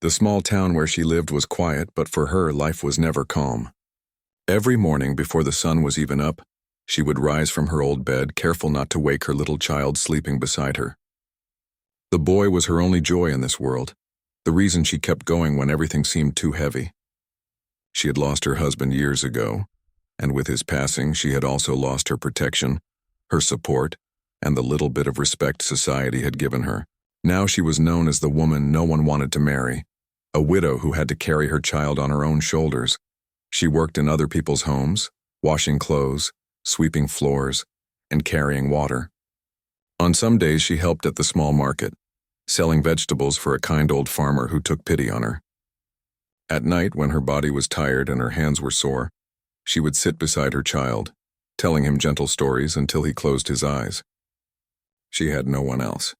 The small town where she lived was quiet, but for her, life was never calm. Every morning before the sun was even up, she would rise from her old bed, careful not to wake her little child sleeping beside her. The boy was her only joy in this world, the reason she kept going when everything seemed too heavy. She had lost her husband years ago, and with his passing, she had also lost her protection, her support, and the little bit of respect society had given her. Now she was known as the woman no one wanted to marry, a widow who had to carry her child on her own shoulders. She worked in other people's homes, washing clothes, sweeping floors, and carrying water. On some days she helped at the small market, selling vegetables for a kind old farmer who took pity on her. At night, when her body was tired and her hands were sore, she would sit beside her child, telling him gentle stories until he closed his eyes. She had no one else.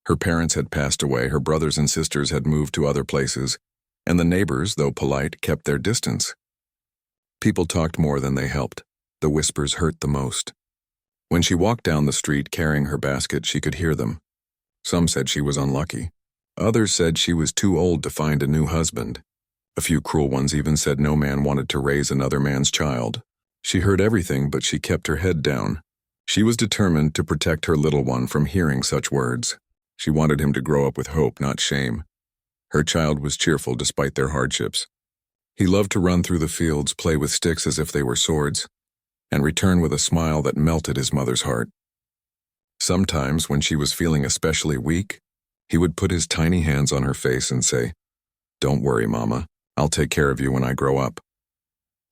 Her parents had passed away, her brothers and sisters had moved to other places, and the neighbors, though polite, kept their distance. People talked more than they helped. The whispers hurt the most. When she walked down the street carrying her basket, she could hear them. Some said she was unlucky. Others said she was too old to find a new husband. A few cruel ones even said no man wanted to raise another man's child. She heard everything, but she kept her head down. She was determined to protect her little one from hearing such words. She wanted him to grow up with hope, not shame. Her child was cheerful despite their hardships. He loved to run through the fields, play with sticks as if they were swords, and return with a smile that melted his mother's heart. Sometimes, when she was feeling especially weak, he would put his tiny hands on her face and say, "Don't worry, Mama. I'll take care of you when I grow up."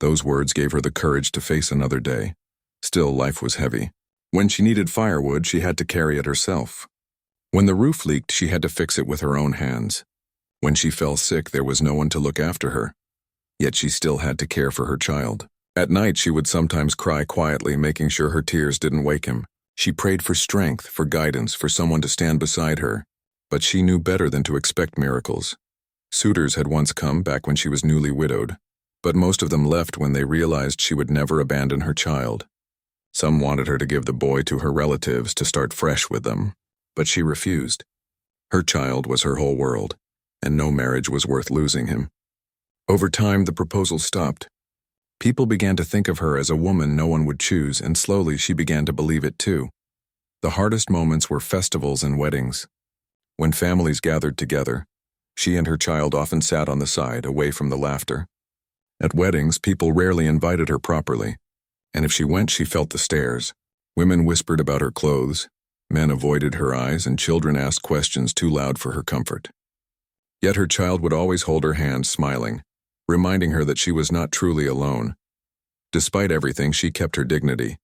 Those words gave her the courage to face another day. Still, life was heavy. When she needed firewood, she had to carry it herself. When the roof leaked, she had to fix it with her own hands. When she fell sick, there was no one to look after her. Yet she still had to care for her child. At night, she would sometimes cry quietly, making sure her tears didn't wake him. She prayed for strength, for guidance, for someone to stand beside her. But she knew better than to expect miracles. Suitors had once come back when she was newly widowed, but most of them left when they realized she would never abandon her child. Some wanted her to give the boy to her relatives to start fresh with them, but she refused. Her child was her whole world, and no marriage was worth losing him. Over time, the proposal stopped. People began to think of her as a woman no one would choose, and slowly she began to believe it too. The hardest moments were festivals and weddings. When families gathered together, she and her child often sat on the side, away from the laughter. At weddings, people rarely invited her properly, and if she went, she felt the stares. Women whispered about her clothes, men avoided her eyes, and children asked questions too loud for her comfort. Yet her child would always hold her hand, smiling, reminding her that she was not truly alone. Despite everything, she kept her dignity.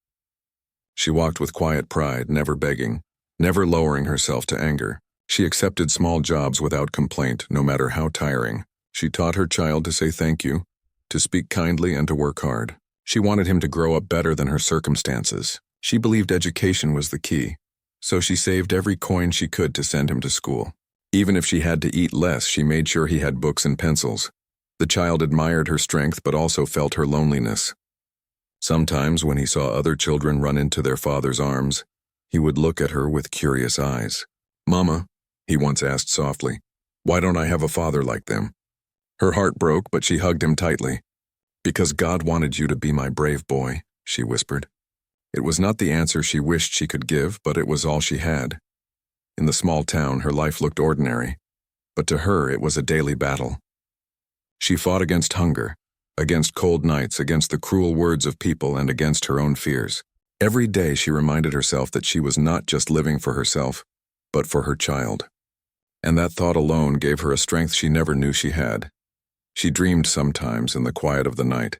She walked with quiet pride, never begging, never lowering herself to anger. She accepted small jobs without complaint, no matter how tiring. She taught her child to say thank you, to speak kindly, and to work hard. She wanted him to grow up better than her circumstances. She believed education was the key, so she saved every coin she could to send him to school. Even if she had to eat less, she made sure he had books and pencils. The child admired her strength but also felt her loneliness. Sometimes, when he saw other children run into their father's arms, he would look at her with curious eyes. "Mama," he once asked softly, "why don't I have a father like them?" Her heart broke, but she hugged him tightly. "Because God wanted you to be my brave boy," she whispered. It was not the answer she wished she could give, but it was all she had. In the small town, her life looked ordinary, but to her it was a daily battle. She fought against hunger, against cold nights, against the cruel words of people, and against her own fears. Every day she reminded herself that she was not just living for herself, but for her child. And that thought alone gave her a strength she never knew she had. She dreamed sometimes in the quiet of the night.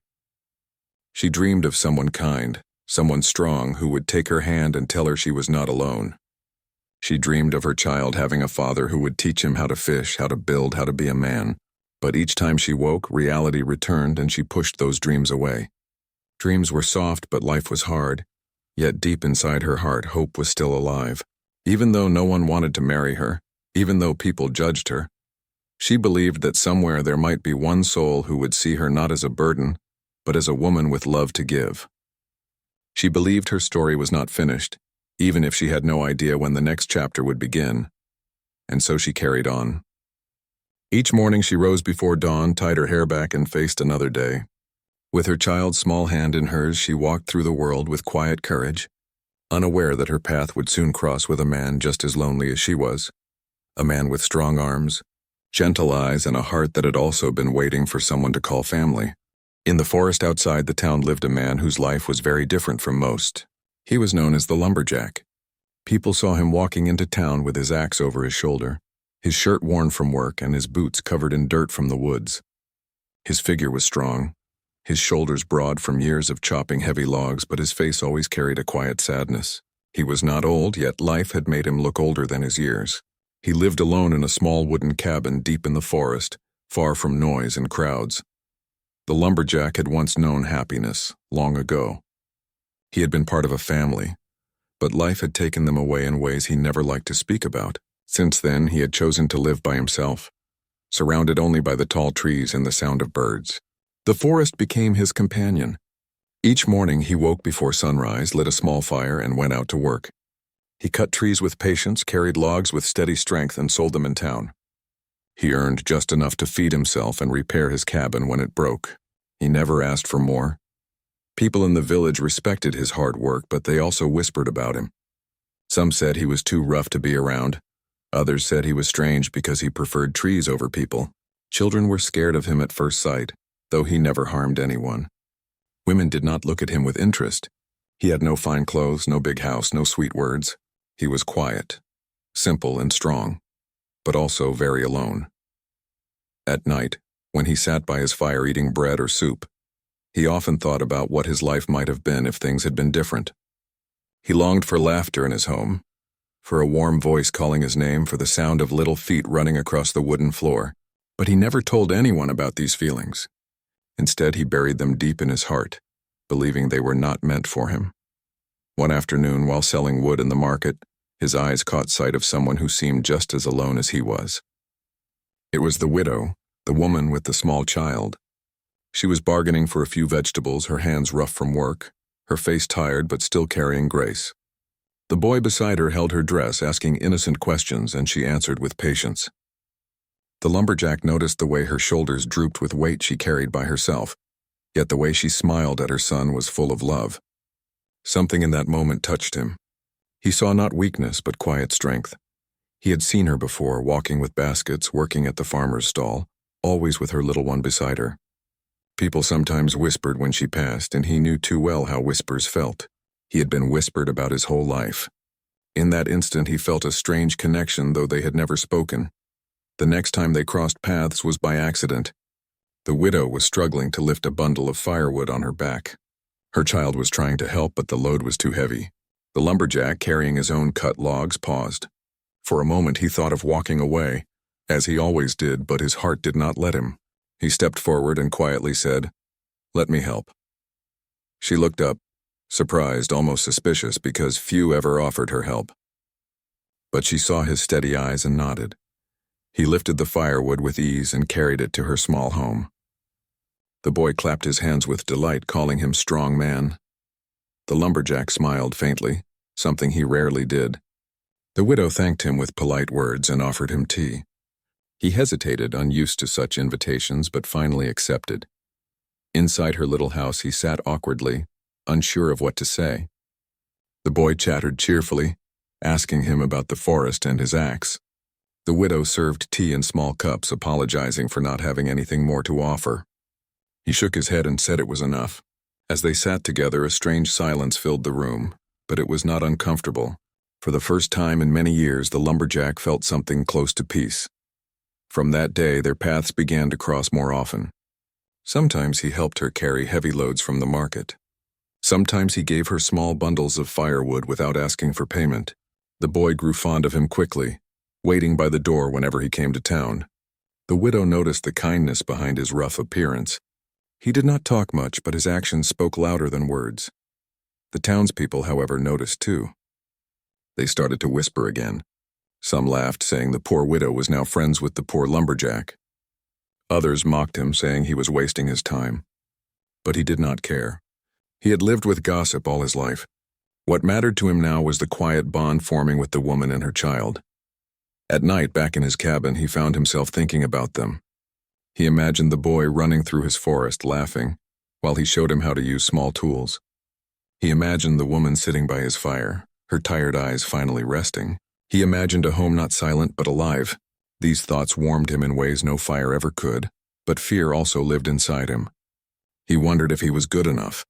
She dreamed of someone kind, someone strong who would take her hand and tell her she was not alone. She dreamed of her child having a father who would teach him how to fish, how to build, how to be a man. But each time she woke, reality returned and she pushed those dreams away. Dreams were soft, but life was hard. Yet deep inside her heart, hope was still alive. Even though no one wanted to marry her, even though people judged her, she believed that somewhere there might be one soul who would see her not as a burden, but as a woman with love to give. She believed her story was not finished, even if she had no idea when the next chapter would begin. And so she carried on. Each morning she rose before dawn, tied her hair back, and faced another day. With her child's small hand in hers, she walked through the world with quiet courage, unaware that her path would soon cross with a man just as lonely as she was. A man with strong arms, gentle eyes, and a heart that had also been waiting for someone to call family. In the forest outside the town lived a man whose life was very different from most. He was known as the Lumberjack. People saw him walking into town with his axe over his shoulder, his shirt worn from work and his boots covered in dirt from the woods. His figure was strong, his shoulders broad from years of chopping heavy logs, but his face always carried a quiet sadness. He was not old, yet life had made him look older than his years. He lived alone in a small wooden cabin deep in the forest, far from noise and crowds. The Lumberjack had once known happiness, long ago. He had been part of a family, but life had taken them away in ways he never liked to speak about. Since then, he had chosen to live by himself, surrounded only by the tall trees and the sound of birds. The forest became his companion. Each morning he woke before sunrise, lit a small fire, and went out to work. He cut trees with patience, carried logs with steady strength, and sold them in town. He earned just enough to feed himself and repair his cabin when it broke. He never asked for more. People in the village respected his hard work, but they also whispered about him. Some said he was too rough to be around. Others said he was strange because he preferred trees over people. Children were scared of him at first sight, though he never harmed anyone. Women did not look at him with interest. He had no fine clothes, no big house, no sweet words. He was quiet, simple and strong, but also very alone. At night, when he sat by his fire eating bread or soup, he often thought about what his life might have been if things had been different. He longed for laughter in his home, for a warm voice calling his name, for the sound of little feet running across the wooden floor. But he never told anyone about these feelings. Instead, he buried them deep in his heart, believing they were not meant for him. One afternoon, while selling wood in the market, his eyes caught sight of someone who seemed just as alone as he was. It was the widow, the woman with the small child. She was bargaining for a few vegetables, her hands rough from work, her face tired but still carrying grace. The boy beside her held her dress, asking innocent questions, and she answered with patience. The Lumberjack noticed the way her shoulders drooped with weight she carried by herself, yet the way she smiled at her son was full of love. Something in that moment touched him. He saw not weakness but quiet strength. He had seen her before, walking with baskets, working at the farmer's stall, always with her little one beside her. People sometimes whispered when she passed, and he knew too well how whispers felt. He had been whispered about his whole life. In that instant he felt a strange connection, though they had never spoken. The next time they crossed paths was by accident. The widow was struggling to lift a bundle of firewood on her back. Her child was trying to help, but the load was too heavy. The Lumberjack, carrying his own cut logs, paused. For a moment he thought of walking away, as he always did, but his heart did not let him. He stepped forward and quietly said, "Let me help." She looked up, surprised, almost suspicious, because few ever offered her help. But she saw his steady eyes and nodded. He lifted the firewood with ease and carried it to her small home. The boy clapped his hands with delight, calling him strong man. The Lumberjack smiled faintly, something he rarely did. The widow thanked him with polite words and offered him tea. He hesitated, unused to such invitations, but finally accepted. Inside her little house he sat awkwardly, unsure of what to say. The boy chattered cheerfully, asking him about the forest and his axe. The widow served tea in small cups, apologizing for not having anything more to offer. He shook his head and said it was enough. As they sat together, a strange silence filled the room, but it was not uncomfortable. For the first time in many years, the Lumberjack felt something close to peace. From that day, their paths began to cross more often. Sometimes he helped her carry heavy loads from the market. Sometimes he gave her small bundles of firewood without asking for payment. The boy grew fond of him quickly, waiting by the door whenever he came to town. The widow noticed the kindness behind his rough appearance. He did not talk much, but his actions spoke louder than words. The townspeople, however, noticed too. They started to whisper again. Some laughed, saying the poor widow was now friends with the poor Lumberjack. Others mocked him, saying he was wasting his time. But he did not care. He had lived with gossip all his life. What mattered to him now was the quiet bond forming with the woman and her child. At night, back in his cabin, he found himself thinking about them. He imagined the boy running through his forest, laughing, while he showed him how to use small tools. He imagined the woman sitting by his fire, her tired eyes finally resting. He imagined a home not silent but alive. These thoughts warmed him in ways no fire ever could, but fear also lived inside him. He wondered if he was good enough.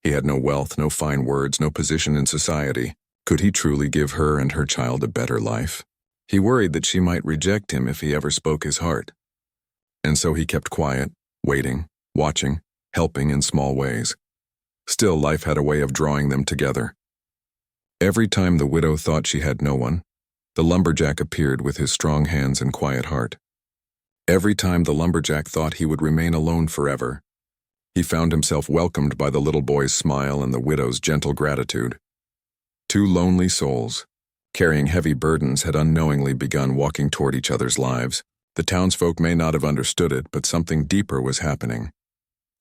He had no wealth, no fine words, no position in society. Could he truly give her and her child a better life? He worried that she might reject him if he ever spoke his heart. And so he kept quiet, waiting, watching, helping in small ways. Still, life had a way of drawing them together. Every time the widow thought she had no one, the lumberjack appeared with his strong hands and quiet heart. Every time the lumberjack thought he would remain alone forever, he found himself welcomed by the little boy's smile and the widow's gentle gratitude. Two lonely souls, carrying heavy burdens, had unknowingly begun walking toward each other's lives. The townsfolk may not have understood it, but something deeper was happening.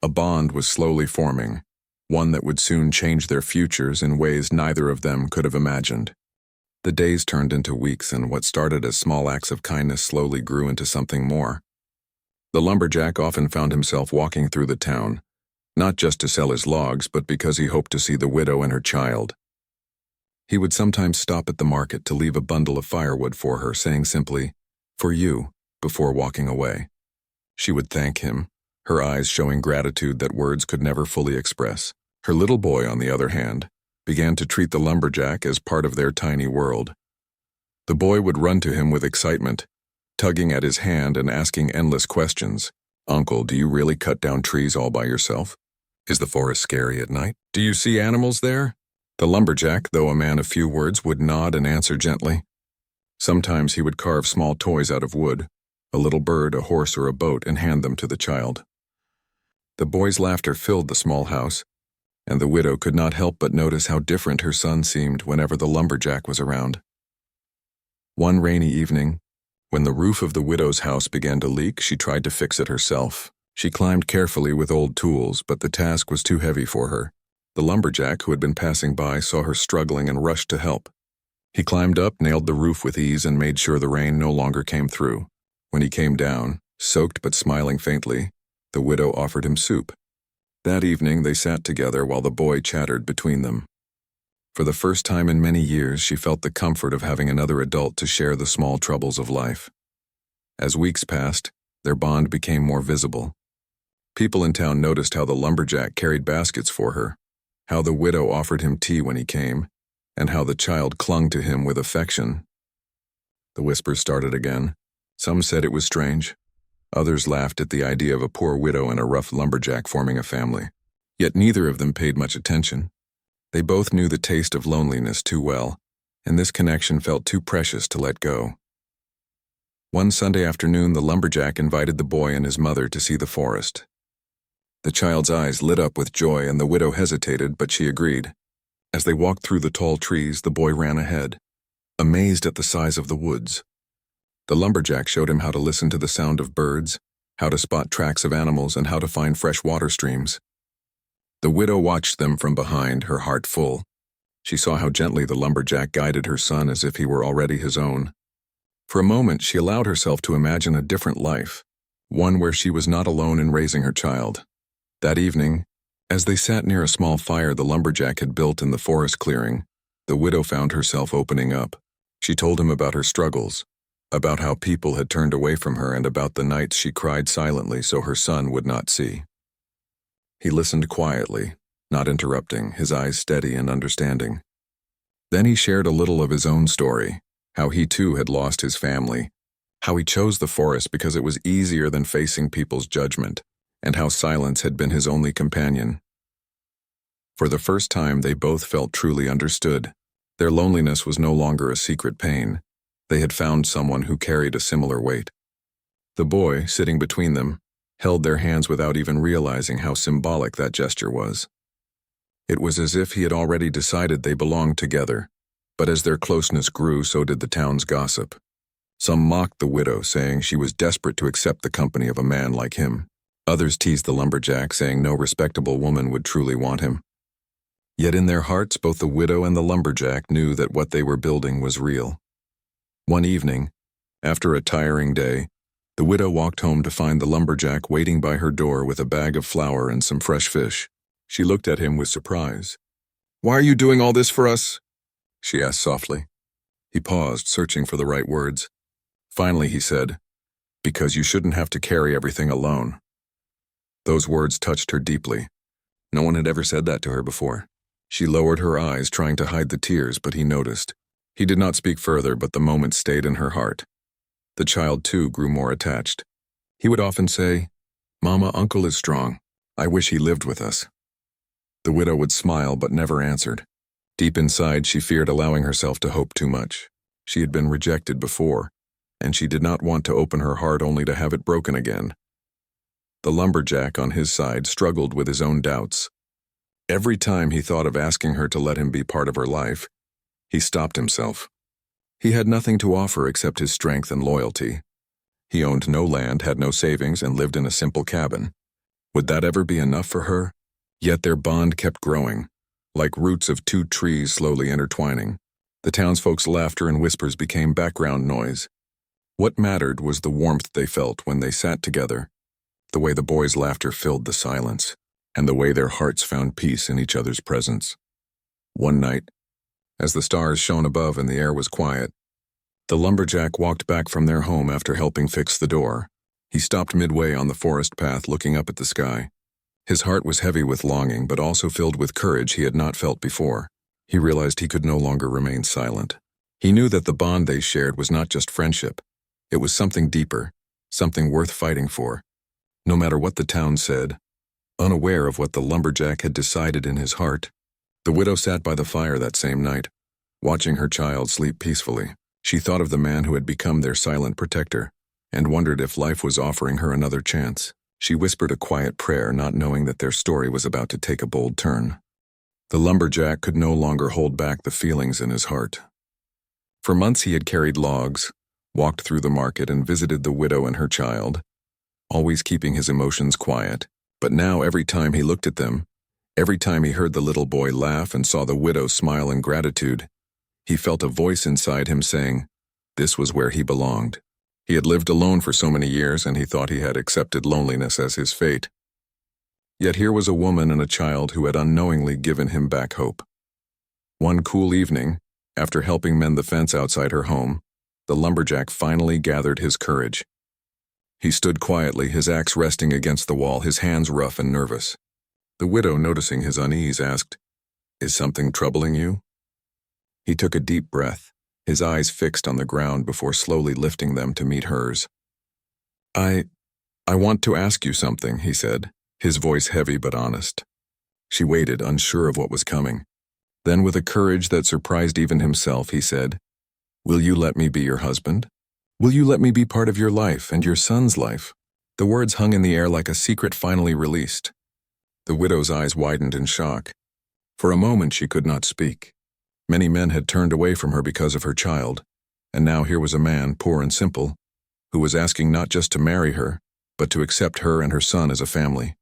A bond was slowly forming, one that would soon change their futures in ways neither of them could have imagined. The days turned into weeks, and what started as small acts of kindness slowly grew into something more. The lumberjack often found himself walking through the town, not just to sell his logs, but because he hoped to see the widow and her child. He would sometimes stop at the market to leave a bundle of firewood for her, saying simply, "For you," before walking away. She would thank him, her eyes showing gratitude that words could never fully express. Her little boy, on the other hand, began to treat the lumberjack as part of their tiny world. The boy would run to him with excitement, tugging at his hand and asking endless questions. "Uncle, do you really cut down trees all by yourself? Is the forest scary at night? Do you see animals there?" The lumberjack, though a man of few words, would nod and answer gently. Sometimes he would carve small toys out of wood, a little bird, a horse, or a boat, and hand them to the child. The boy's laughter filled the small house, and the widow could not help but notice how different her son seemed whenever the lumberjack was around. One rainy evening, when the roof of the widow's house began to leak, she tried to fix it herself. She climbed carefully with old tools, but the task was too heavy for her. The lumberjack, who had been passing by, saw her struggling and rushed to help. He climbed up, nailed the roof with ease, and made sure the rain no longer came through. When he came down, soaked but smiling faintly, the widow offered him soup. That evening they sat together while the boy chattered between them. For the first time in many years, she felt the comfort of having another adult to share the small troubles of life. As weeks passed, their bond became more visible. People in town noticed how the lumberjack carried baskets for her, how the widow offered him tea when he came, and how the child clung to him with affection. The whispers started again. Some said it was strange. Others laughed at the idea of a poor widow and a rough lumberjack forming a family. Yet neither of them paid much attention. They both knew the taste of loneliness too well, and this connection felt too precious to let go. One Sunday afternoon, the lumberjack invited the boy and his mother to see the forest. The child's eyes lit up with joy, and the widow hesitated, but she agreed. As they walked through the tall trees, the boy ran ahead, amazed at the size of the woods. The lumberjack showed him how to listen to the sound of birds, how to spot tracks of animals, and how to find fresh water streams. The widow watched them from behind, her heart full. She saw how gently the lumberjack guided her son as if he were already his own. For a moment, she allowed herself to imagine a different life, one where she was not alone in raising her child. That evening, as they sat near a small fire the lumberjack had built in the forest clearing, the widow found herself opening up. She told him about her struggles, about how people had turned away from her, and about the nights she cried silently so her son would not see. He listened quietly, not interrupting, his eyes steady and understanding. Then he shared a little of his own story, how he too had lost his family, how he chose the forest because it was easier than facing people's judgment, and how silence had been his only companion. For the first time, they both felt truly understood. Their loneliness was no longer a secret pain. They had found someone who carried a similar weight. The boy, sitting between them, held their hands without even realizing how symbolic that gesture was. It was as if he had already decided they belonged together, but as their closeness grew, so did the town's gossip. Some mocked the widow, saying she was desperate to accept the company of a man like him. Others teased the lumberjack, saying no respectable woman would truly want him. Yet in their hearts, both the widow and the lumberjack knew that what they were building was real. One evening, After a tiring day, the widow walked home to find the lumberjack waiting by her door with a bag of flour and some fresh fish. She looked at him with surprise. "Why are you doing all this for us?" she asked softly. He paused, searching for the right words. Finally, he said, "Because you shouldn't have to carry everything alone." Those words touched her deeply. No one had ever said that to her before. She lowered her eyes, trying to hide the tears, but he noticed. He did not speak further, but the moment stayed in her heart. The child, too, grew more attached. He would often say, "Mama, Uncle is strong. I wish he lived with us." The widow would smile but never answered. Deep inside, she feared allowing herself to hope too much. She had been rejected before, and she did not want to open her heart only to have it broken again. The lumberjack, on his side, struggled with his own doubts. Every time he thought of asking her to let him be part of her life, he stopped himself. He had nothing to offer except his strength and loyalty. He owned no land, had no savings, and lived in a simple cabin. Would that ever be enough for her? Yet their bond kept growing, like roots of two trees slowly intertwining. The townsfolk's laughter and whispers became background noise. What mattered was the warmth they felt when they sat together, the way the boys' laughter filled the silence, and the way their hearts found peace in each other's presence. One night, as the stars shone above and the air was quiet, the lumberjack walked back from their home after helping fix the door. He stopped midway on the forest path, looking up at the sky. His heart was heavy with longing, but also filled with courage he had not felt before. He realized he could no longer remain silent. He knew that the bond they shared was not just friendship. It was something deeper, something worth fighting for. No matter what the town said, unaware of what the lumberjack had decided in his heart, the widow sat by the fire that same night, watching her child sleep peacefully. She thought of the man who had become their silent protector, and wondered if life was offering her another chance. She whispered a quiet prayer, not knowing that their story was about to take a bold turn. The lumberjack could no longer hold back the feelings in his heart. For months he had carried logs, walked through the market, and visited the widow and her child, always keeping his emotions quiet. But now every time he looked at them, every time he heard the little boy laugh and saw the widow smile in gratitude, he felt a voice inside him saying, this was where he belonged. He had lived alone for so many years, and he thought he had accepted loneliness as his fate. Yet here was a woman and a child who had unknowingly given him back hope. One cool evening, after helping mend the fence outside her home, the lumberjack finally gathered his courage. He stood quietly, his axe resting against the wall, his hands rough and nervous. The widow, noticing his unease, asked, "Is something troubling you?" He took a deep breath, his eyes fixed on the ground before slowly lifting them to meet hers. I want to ask you something," he said, his voice heavy but honest. She waited, unsure of what was coming. Then, with a courage that surprised even himself, he said, "Will you let me be your husband? Will you let me be part of your life and your son's life?" The words hung in the air like a secret finally released. The widow's eyes widened in shock. For a moment she could not speak. Many men had turned away from her because of her child, and now here was a man, poor and simple, who was asking not just to marry her, but to accept her and her son as a family.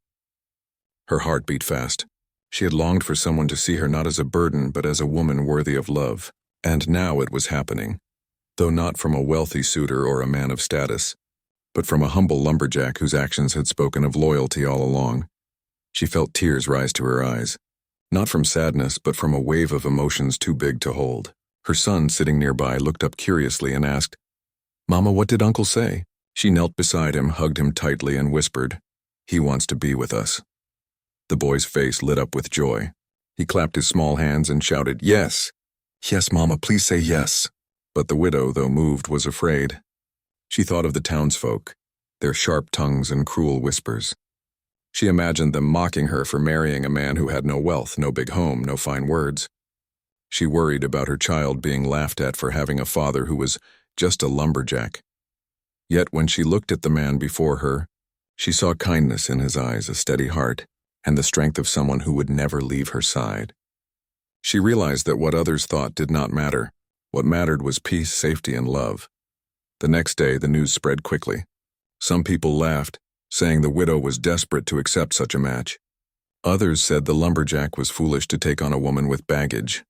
Her heart beat fast. She had longed for someone to see her not as a burden, but as a woman worthy of love. And now it was happening, though not from a wealthy suitor or a man of status, but from a humble lumberjack whose actions had spoken of loyalty all along. She felt tears rise to her eyes, not from sadness, but from a wave of emotions too big to hold. Her son, sitting nearby, looked up curiously and asked, "Mama, what did Uncle say?" She knelt beside him, hugged him tightly, and whispered, "He wants to be with us." The boy's face lit up with joy. He clapped his small hands and shouted, "Yes! Yes, Mama, please say yes." But the widow, though moved, was afraid. She thought of the townsfolk, their sharp tongues and cruel whispers. She imagined them mocking her for marrying a man who had no wealth, no big home, no fine words. She worried about her child being laughed at for having a father who was just a lumberjack. Yet when she looked at the man before her, she saw kindness in his eyes, a steady heart, and the strength of someone who would never leave her side. She realized that what others thought did not matter. What mattered was peace, safety, and love. The next day, the news spread quickly. Some people laughed, saying the widow was desperate to accept such a match. Others said the lumberjack was foolish to take on a woman with baggage.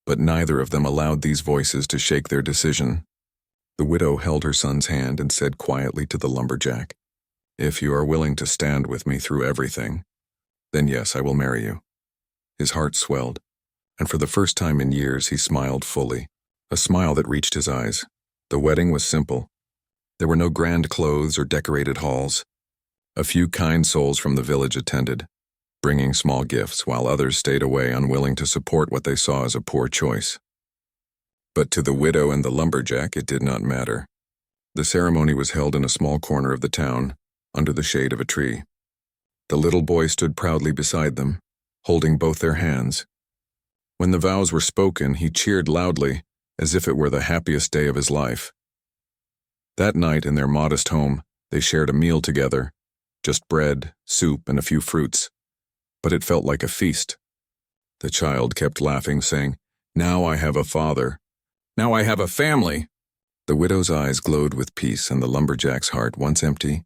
But neither of them allowed these voices to shake their decision. The widow held her son's hand and said quietly to the lumberjack, "If you are willing to stand with me through everything, then yes, I will marry you." His heart swelled, and for the first time in years he smiled fully, a smile that reached his eyes. The wedding was simple. There were no grand clothes or decorated halls. A few kind souls from the village attended, bringing small gifts, while others stayed away, unwilling to support what they saw as a poor choice. But to the widow and the lumberjack it did not matter. The ceremony was held in a small corner of the town, under the shade of a tree. The little boy stood proudly beside them, holding both their hands. When the vows were spoken, he cheered loudly, as if it were the happiest day of his life. That night in their modest home, they shared a meal together, just bread, soup, and a few fruits. But it felt like a feast. The child kept laughing, saying, "Now I have a father. Now I have a family." The widow's eyes glowed with peace, and the lumberjack's heart, once empty,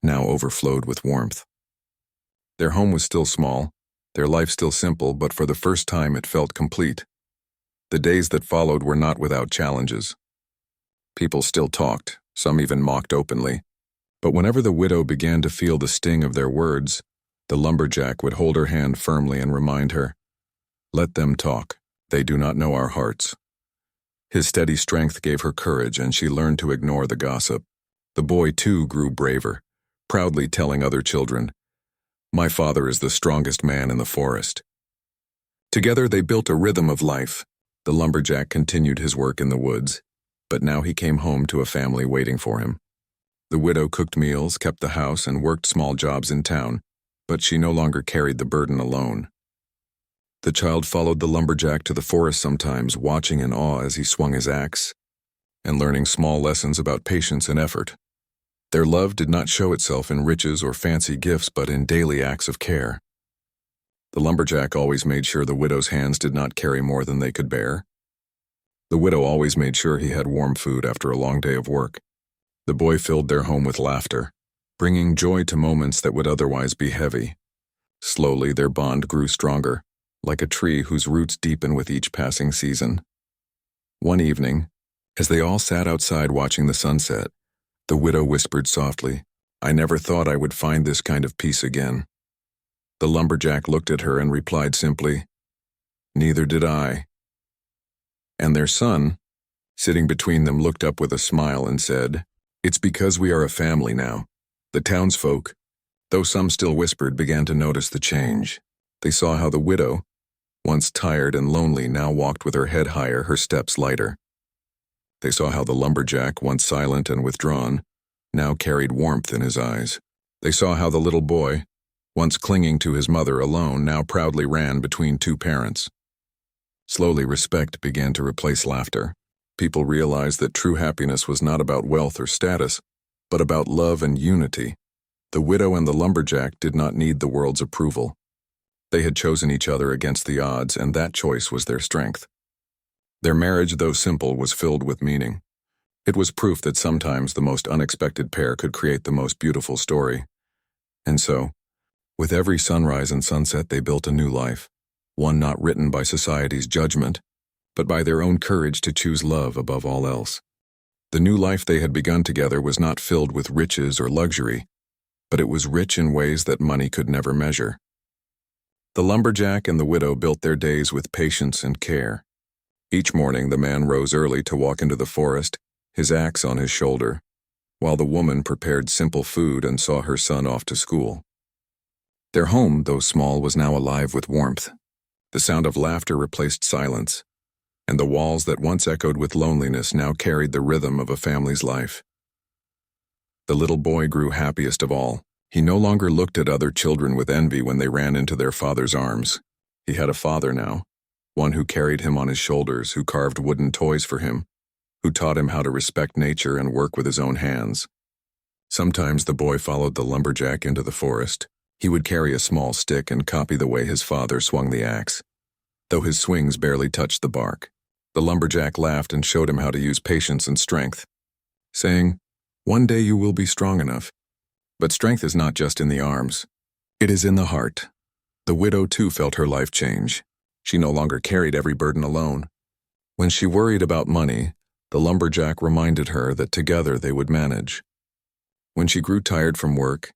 now overflowed with warmth. Their home was still small, their life still simple, but for the first time it felt complete. The days that followed were not without challenges. People still talked, some even mocked openly. But whenever the widow began to feel the sting of their words, the lumberjack would hold her hand firmly and remind her, "Let them talk. They do not know our hearts." His steady strength gave her courage, and she learned to ignore the gossip. The boy, too, grew braver, proudly telling other children, "My father is the strongest man in the forest." Together they built a rhythm of life. The lumberjack continued his work in the woods, but now he came home to a family waiting for him. The widow cooked meals, kept the house, and worked small jobs in town, but she no longer carried the burden alone. The child followed the lumberjack to the forest sometimes, watching in awe as he swung his axe, and learning small lessons about patience and effort. Their love did not show itself in riches or fancy gifts, but in daily acts of care. The lumberjack always made sure the widow's hands did not carry more than they could bear. The widow always made sure he had warm food after a long day of work. The boy filled their home with laughter, bringing joy to moments that would otherwise be heavy. Slowly, their bond grew stronger, like a tree whose roots deepen with each passing season. One evening, as they all sat outside watching the sunset, the widow whispered softly, "I never thought I would find this kind of peace again." The lumberjack looked at her and replied simply, "Neither did I." And their son, sitting between them, looked up with a smile and said, "It's because we are a family now." The townsfolk, though some still whispered, began to notice the change. They saw how the widow, once tired and lonely, now walked with her head higher, her steps lighter. They saw how the lumberjack, once silent and withdrawn, now carried warmth in his eyes. They saw how the little boy, once clinging to his mother alone, now proudly ran between two parents. Slowly, respect began to replace laughter. People realized that true happiness was not about wealth or status, but about love and unity. The widow and the lumberjack did not need the world's approval. They had chosen each other against the odds, and that choice was their strength. Their marriage, though simple, was filled with meaning. It was proof that sometimes the most unexpected pair could create the most beautiful story. And so, with every sunrise and sunset, they built a new life, one not written by society's judgment, but by their own courage to choose love above all else. The new life they had begun together was not filled with riches or luxury, but it was rich in ways that money could never measure. The lumberjack and the widow built their days with patience and care. Each morning the man rose early to walk into the forest, his axe on his shoulder, while the woman prepared simple food and saw her son off to school. Their home, though small, was now alive with warmth. The sound of laughter replaced silence, and the walls that once echoed with loneliness now carried the rhythm of a family's life. The little boy grew happiest of all. He no longer looked at other children with envy when they ran into their father's arms. He had a father now, one who carried him on his shoulders, who carved wooden toys for him, who taught him how to respect nature and work with his own hands. Sometimes the boy followed the lumberjack into the forest. He would carry a small stick and copy the way his father swung the axe, though his swings barely touched the bark. The lumberjack laughed and showed him how to use patience and strength, saying, "One day you will be strong enough." But strength is not just in the arms. It is in the heart. The widow too felt her life change. She no longer carried every burden alone. When she worried about money, The lumberjack reminded her that together they would manage. When she grew tired from work,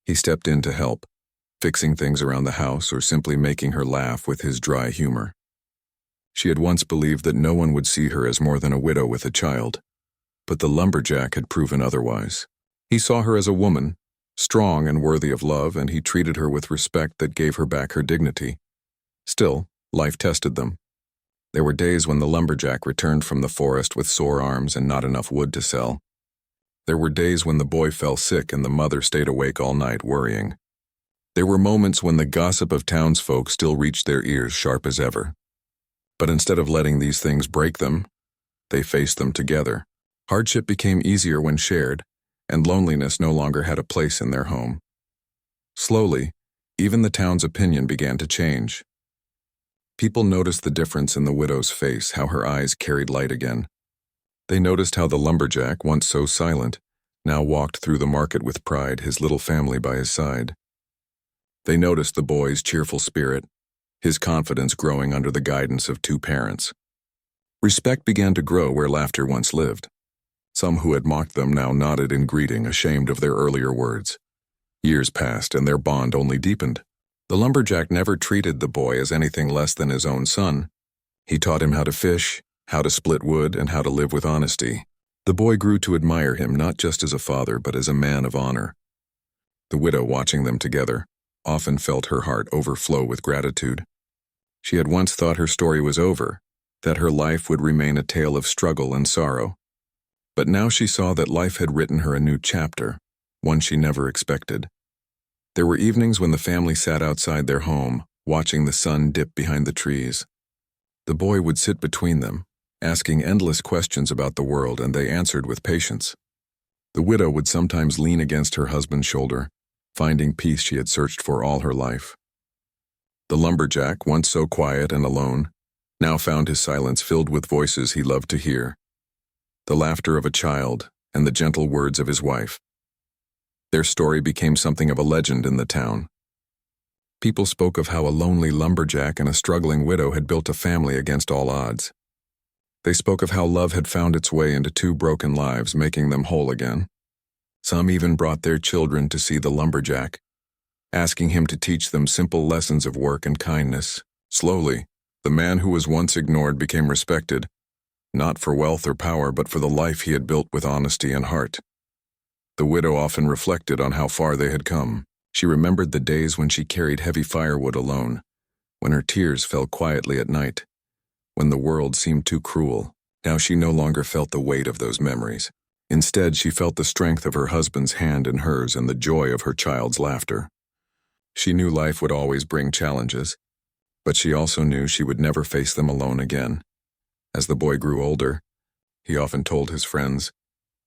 he stepped in to help, fixing things around the house or simply making her laugh with his dry humor. She had once believed that no one would see her as more than a widow with a child, but the lumberjack had proven otherwise. He saw her as a woman, strong and worthy of love, and he treated her with respect that gave her back her dignity. Still, life tested them. There were days when the lumberjack returned from the forest with sore arms and not enough wood to sell. There were days when the boy fell sick and the mother stayed awake all night worrying. There were moments when the gossip of townsfolk still reached their ears sharp as ever. But instead of letting these things break them, they faced them together. Hardship became easier when shared, and loneliness no longer had a place in their home. Slowly, even the town's opinion began to change. People noticed the difference in the widow's face, how her eyes carried light again. They noticed how the lumberjack, once so silent, now walked through the market with pride, his little family by his side. They noticed the boy's cheerful spirit, his confidence growing under the guidance of two parents. Respect began to grow where laughter once lived. Some who had mocked them now nodded in greeting, ashamed of their earlier words. Years passed, and their bond only deepened. The lumberjack never treated the boy as anything less than his own son. He taught him how to fish, how to split wood, and how to live with honesty. The boy grew to admire him not just as a father, but as a man of honor. The widow, watching them together, often felt her heart overflow with gratitude. She had once thought her story was over, that her life would remain a tale of struggle and sorrow. But now she saw that life had written her a new chapter, one she never expected. There were evenings when the family sat outside their home, watching the sun dip behind the trees. The boy would sit between them, asking endless questions about the world, and they answered with patience. The widow would sometimes lean against her husband's shoulder, finding peace she had searched for all her life. The lumberjack, once so quiet and alone, now found his silence filled with voices he loved to hear. The laughter of a child and the gentle words of his wife. Their story became something of a legend in the town. People spoke of how a lonely lumberjack and a struggling widow had built a family against all odds. They spoke of how love had found its way into two broken lives, making them whole again. Some even brought their children to see the lumberjack, asking him to teach them simple lessons of work and kindness. Slowly, the man who was once ignored became respected, not for wealth or power, but for the life he had built with honesty and heart. The widow often reflected on how far they had come. She remembered the days when she carried heavy firewood alone, when her tears fell quietly at night, when the world seemed too cruel. Now she no longer felt the weight of those memories. Instead, she felt the strength of her husband's hand in hers and the joy of her child's laughter. She knew life would always bring challenges, but she also knew she would never face them alone again. As the boy grew older, he often told his friends,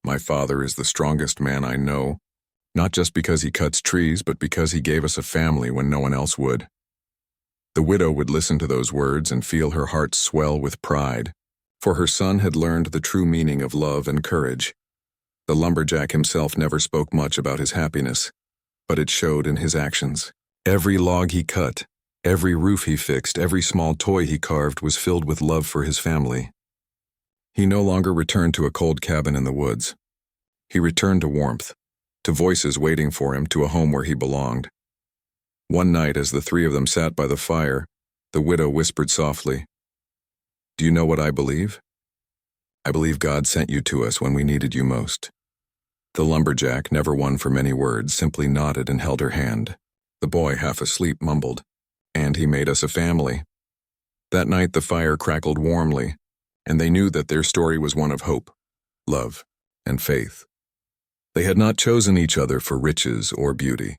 "My father is the strongest man I know, not just because he cuts trees, but because he gave us a family when no one else would." The widow would listen to those words and feel her heart swell with pride, for her son had learned the true meaning of love and courage. The lumberjack himself never spoke much about his happiness, but it showed in his actions. Every log he cut, every roof he fixed, every small toy he carved was filled with love for his family. He no longer returned to a cold cabin in the woods. He returned to warmth, to voices waiting for him, to a home where he belonged. One night, as the three of them sat by the fire, the widow whispered softly, "Do you know what I believe? I believe God sent you to us when we needed you most." The lumberjack, never one for many words, simply nodded and held her hand. The boy, half asleep, mumbled, "And he made us a family." That night the fire crackled warmly, and they knew that their story was one of hope, love, and faith. They had not chosen each other for riches or beauty.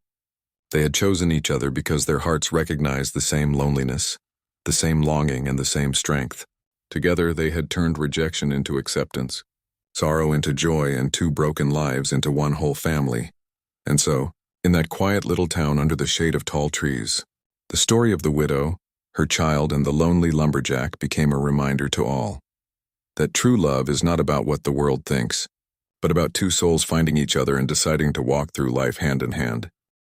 They had chosen each other because their hearts recognized the same loneliness, the same longing, and the same strength. Together they had turned rejection into acceptance, sorrow into joy, and two broken lives into one whole family. And so, in that quiet little town under the shade of tall trees, the story of the widow, her child, and the lonely lumberjack became a reminder to all that true love is not about what the world thinks, but about two souls finding each other and deciding to walk through life hand in hand.